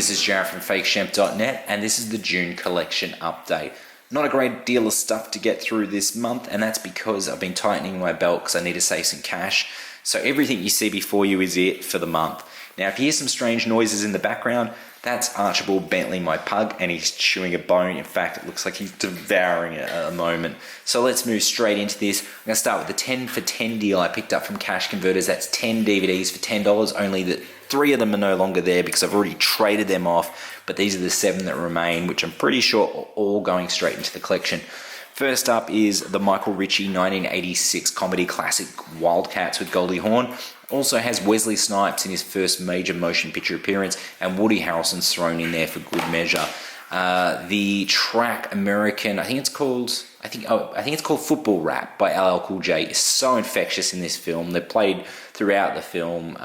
this is Jarret from fakeshemp.net, and this is the June collection update. Not a great deal of stuff to get through this month, and that's because I've been tightening my belt because I need to save some cash. So everything you see before you is it for the month. Now, if you hear some strange noises in the background, that's Archibald Bentley, my pug, and he's chewing a bone. In fact, it looks like he's devouring it at the moment. So let's move straight into this. I'm going to start with the 10 for 10 deal I picked up from Cash Converters. That's 10 DVDs for $10, only that 3 of them are no longer there because I've already traded them off, but these are the 7 that remain, which I'm pretty sure are all going straight into the collection. First up is the Michael Ritchie 1986 comedy classic Wildcats with Goldie Hawn. Also has Wesley Snipes in his first major motion picture appearance, and Woody Harrelson's thrown in there for good measure. The track American, I think it's called Football Rap by LL Cool J is so infectious in this film. They're played throughout the film.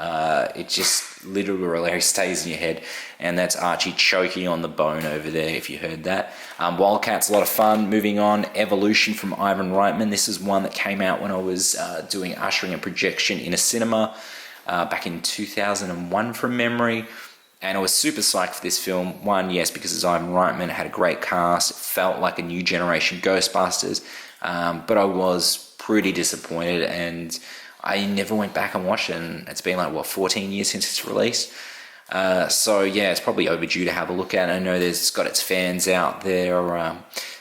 It just literally stays in your head, and that's Archie choking on the bone over there, if you heard that. Wildcats, a lot of fun. Moving on, Evolution from Ivan Reitman. This is one that came out when I was doing ushering and projection in a cinema back in 2001 from memory. And I was super psyched for this film. One, yes, because it's Ivan Reitman. It had a great cast. It felt like a new generation Ghostbusters. But I was pretty disappointed, and I never went back and watched it. And it's been 14 years since it's released. So yeah, it's probably overdue to have a look at. I know it's got its fans out there.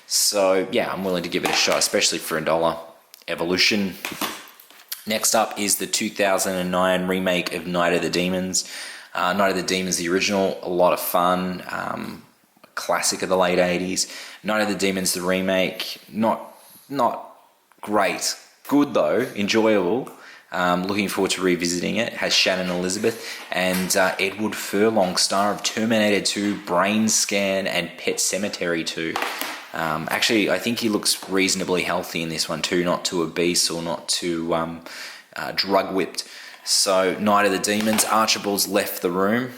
So yeah, I'm willing to give it a shot, especially for $1. Evolution. Next up is the 2009 remake of Night of the Demons. Night of the Demons, the original, a lot of fun, classic of the late 80s. Night of the Demons, the remake, not great. Good though, enjoyable. Looking forward to revisiting it. Has Shannon Elizabeth and Edward Furlong, star of Terminator 2, Brain Scan, and Pet Sematary 2. Actually, I think he looks reasonably healthy in this one too, not too obese or not too drug-whipped. So, Night of the Demons, Archibald's left the room,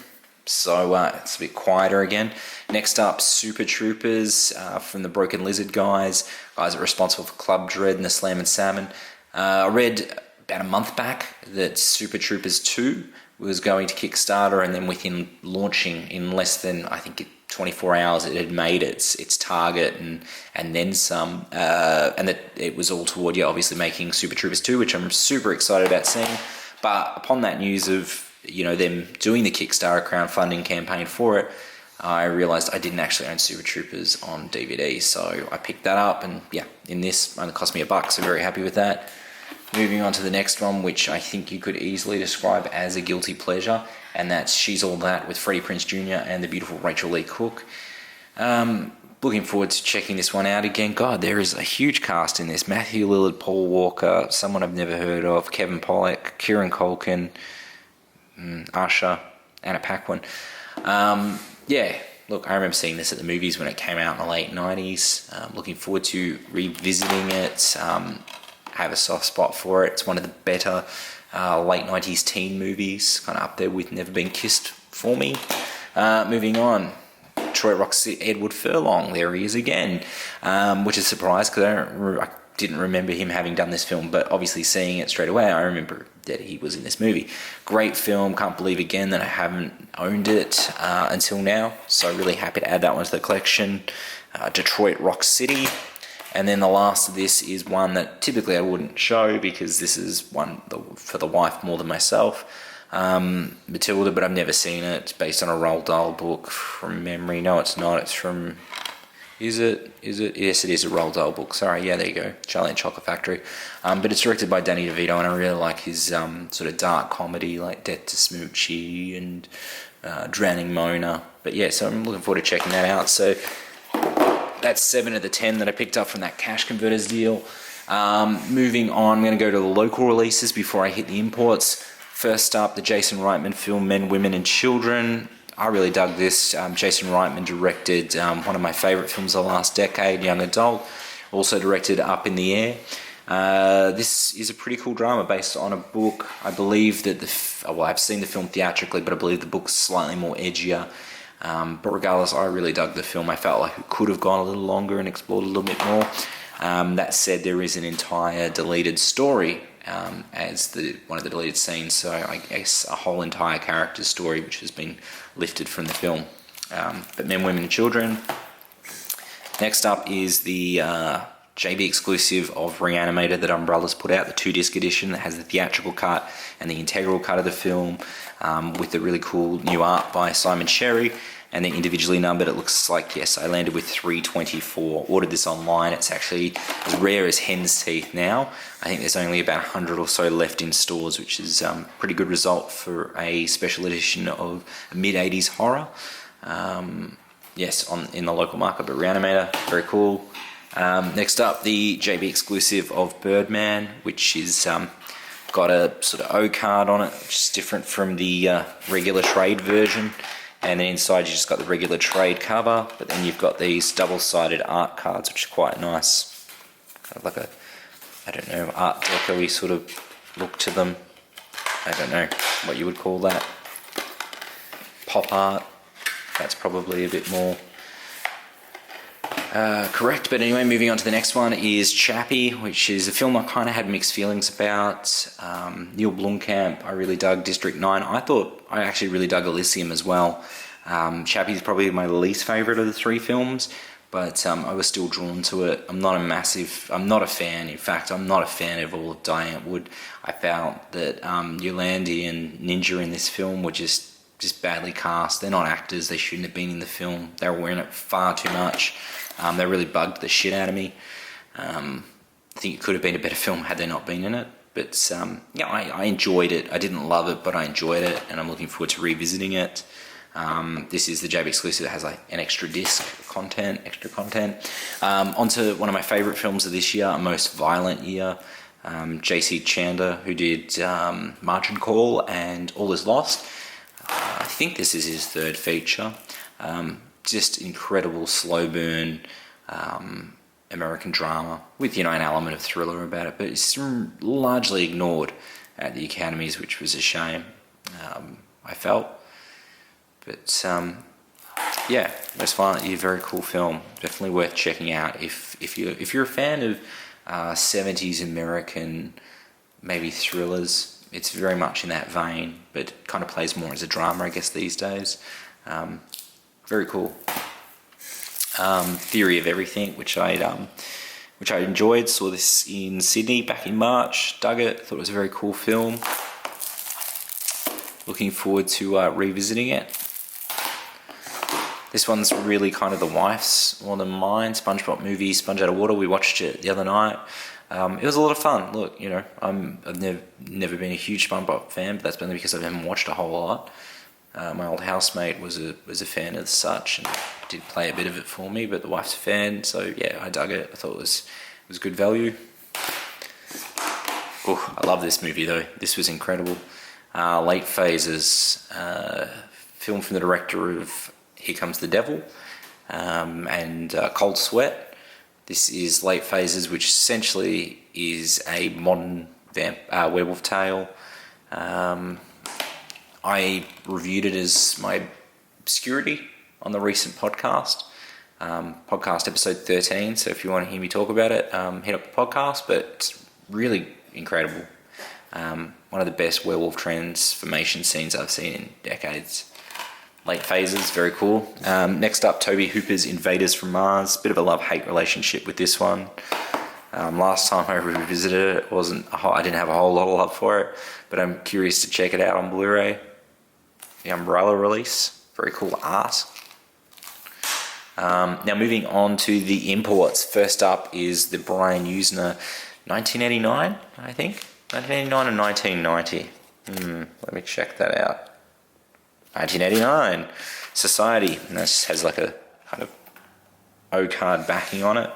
so it's a bit quieter again. Next up, Super Troopers from the Broken Lizard guys that are responsible for Club Dread and the Slam and Salmon. I read about a month back that Super Troopers 2 was going to Kickstarter, and then within launching in less than, I think, 24 hours, it had made its target and then some, and that it was all toward, obviously making Super Troopers 2, which I'm super excited about seeing. But upon that news of, them doing the Kickstarter crowdfunding campaign for it, I realized I didn't actually own Super Troopers on DVD. So I picked that up, and yeah, in this, only cost me $1, so very happy with that. Moving on to the next one, which I think you could easily describe as a guilty pleasure, and that's She's All That with Freddie Prinze Jr. and the beautiful Rachel Lee Cook. Looking forward to checking this one out again. God, there is a huge cast in this. Matthew Lillard, Paul Walker, someone I've never heard of, Kevin Pollak, Kieran Culkin, Usher, Anna Paquin. Yeah, look, I remember seeing this at the movies when it came out in the late 90s. Looking forward to revisiting it. I have a soft spot for it. It's one of the better late 90s teen movies, kind of up there with Never Been Kissed for me. Moving on. Detroit Rock City, Edward Furlong, there he is again, which is a surprise because I didn't remember him having done this film, but obviously seeing it straight away, I remember that he was in this movie. Great film, can't believe again that I haven't owned it until now, so really happy to add that one to the collection. Detroit Rock City. And then the last of this is one that typically I wouldn't show because this is one for the wife more than myself. Matilda, but I've never seen it. It's based on a Roald Dahl book from memory. No, it's not. It's from... Is it? Yes, it is a Roald Dahl book. Sorry, yeah, there you go. Charlie and Chocolate Factory. But it's directed by Danny DeVito, and I really like his sort of dark comedy like Death to Smoochie and Drowning Mona. But yeah, so I'm looking forward to checking that out. So that's 7 of the 10 that I picked up from that Cash Converters deal. Moving on, I'm going to go to the local releases before I hit the imports. First up, the Jason Reitman film Men, Women and Children. I really dug this. Jason Reitman directed one of my favourite films of the last decade, Young Adult. Also directed Up in the Air. This is a pretty cool drama based on a book. I believe that I've seen the film theatrically, but I believe the book's slightly more edgier. But regardless, I really dug the film. I felt like it could have gone a little longer and explored a little bit more. That said, there is an entire deleted story as one of the deleted scenes, so I guess a whole entire character story which has been lifted from the film. but men, women, and children. Next up is the JB exclusive of Reanimator that Umbrella's put out, the 2-disc edition that has the theatrical cut and the integral cut of the film, with the really cool new art by Simon Sherry, and they're individually numbered. It looks like, yes, I landed with 324. Ordered this online. It's actually as rare as hen's teeth now. I think there's only about 100 or so left in stores, which is a pretty good result for a special edition of a mid-80s horror. Yes, in the local market, but Reanimator, very cool. Next up, the JB exclusive of Birdman, which is got a sort of O card on it, which is different from the regular trade version. And then inside you just got the regular trade cover, but then you've got these double-sided art cards, which are quite nice. Kind of like a, I don't know, art deco-y sort of look to them. I don't know what you would call that. Pop art. That's probably a bit more correct. But anyway, moving on to the next one is Chappie, which is a film I kind of had mixed feelings about. Neil Blomkamp, I really dug District 9. I actually really dug Elysium as well. Chappie is probably my least favourite of the 3 films, but I was still drawn to it. I'm not a fan. In fact, I'm not a fan of all of Diane Wood. I felt that Yolandi and Ninja in this film were just badly cast. They're not actors. They shouldn't have been in the film. They were wearing it far too much. They really bugged the shit out of me. I think it could have been a better film had they not been in it. But yeah, I enjoyed it. I didn't love it, but I enjoyed it, and I'm looking forward to revisiting it. This is the JB exclusive that has like an extra content. Onto one of my favourite films of this year, a most violent year. J.C. Chandler, who did Margin Call and All Is Lost. I think this is his 3rd feature. Just incredible slow burn American drama with, an element of thriller about it, but it's largely ignored at the Academies, which was a shame, I felt. But yeah, Most Violent Year, very cool film, definitely worth checking out if you're a fan of 70s American maybe thrillers. It's very much in that vein, but it kind of plays more as a drama, I guess, these days. Very cool. Theory of Everything, which I enjoyed. Saw this in Sydney back in March. Dug it. Thought it was a very cool film. Looking forward to revisiting it. This one's really kind of the wife's more than mine. SpongeBob movie, Sponge Out of Water. We watched it the other night. It was a lot of fun. Look, I've never been a huge SpongeBob fan, but that's mainly because I haven't watched a whole lot. My old housemate was a fan of such and did play a bit of it for me, but the wife's a fan, so yeah, I dug it. I thought it was good value. Oh, I love this movie though. This was incredible. Late Phases, film from the director of Here Comes the Devil and Cold Sweat. This is Late Phases, which essentially is a modern werewolf tale. I reviewed it as my obscurity on the recent podcast episode 13, so if you want to hear me talk about it, hit up the podcast, but it's really incredible. One of the best werewolf transformation scenes I've seen in decades. Late Phases, very cool. Next up, Toby Hooper's Invaders from Mars. Bit of a love-hate relationship with this one. Last time I revisited it, I didn't have a whole lot of love for it, but I'm curious to check it out on Blu-ray. The Umbrella release, very cool art. Now moving on to the imports. First up is the Brian Usner 1989, I think. 1989 and 1990. Let me check that out. 1989, Society. And this has like a kind of O-card backing on it.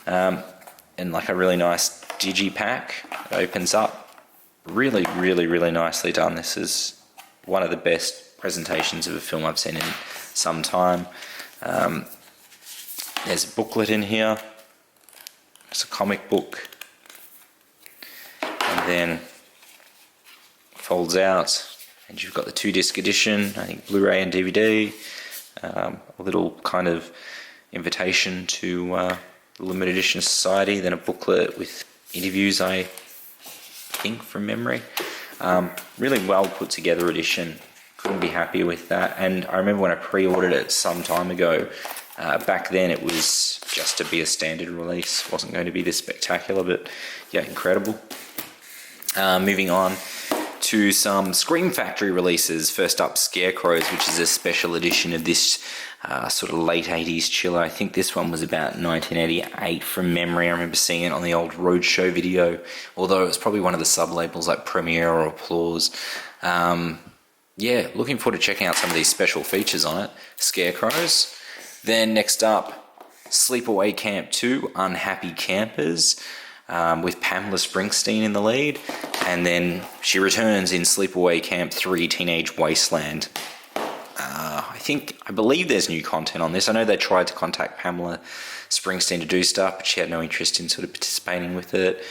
And like a really nice digipack. It opens up. Really, really, really nicely done. This is one of the best presentations of a film I've seen in some time. There's a booklet in here. It's a comic book. And then folds out. And you've got the 2-disc edition, I think Blu-ray and DVD. A little kind of invitation to the limited edition Society. Then a booklet with interviews, I think, from memory. Really well put together edition. Couldn't be happier with that. And I remember when I pre-ordered it some time ago, back then it was just to be a standard release. It wasn't going to be this spectacular, but yeah, incredible. Moving on to some Scream Factory releases. First up, Scarecrows, which is a special edition of this sort of late 80s chiller. I think this one was about 1988 from memory. I remember seeing it on the old Roadshow video, although it was probably one of the sub-labels like Premiere or Applause. Yeah, looking forward to checking out some of these special features on it. Scarecrows. Then next up, Sleepaway Camp 2, Unhappy Campers, with Pamela Springsteen in the lead. And then she returns in Sleepaway Camp 3, Teenage Wasteland. I believe there's new content on this. I know they tried to contact Pamela Springsteen to do stuff, but she had no interest in sort of participating with it.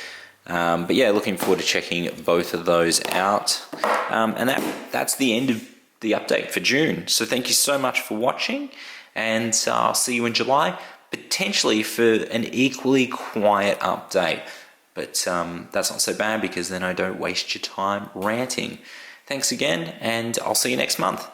But yeah, looking forward to checking both of those out. And that's the end of the update for June. So thank you so much for watching, and I'll see you in July, potentially for an equally quiet update. But that's not so bad, because then I don't waste your time ranting. Thanks again, and I'll see you next month.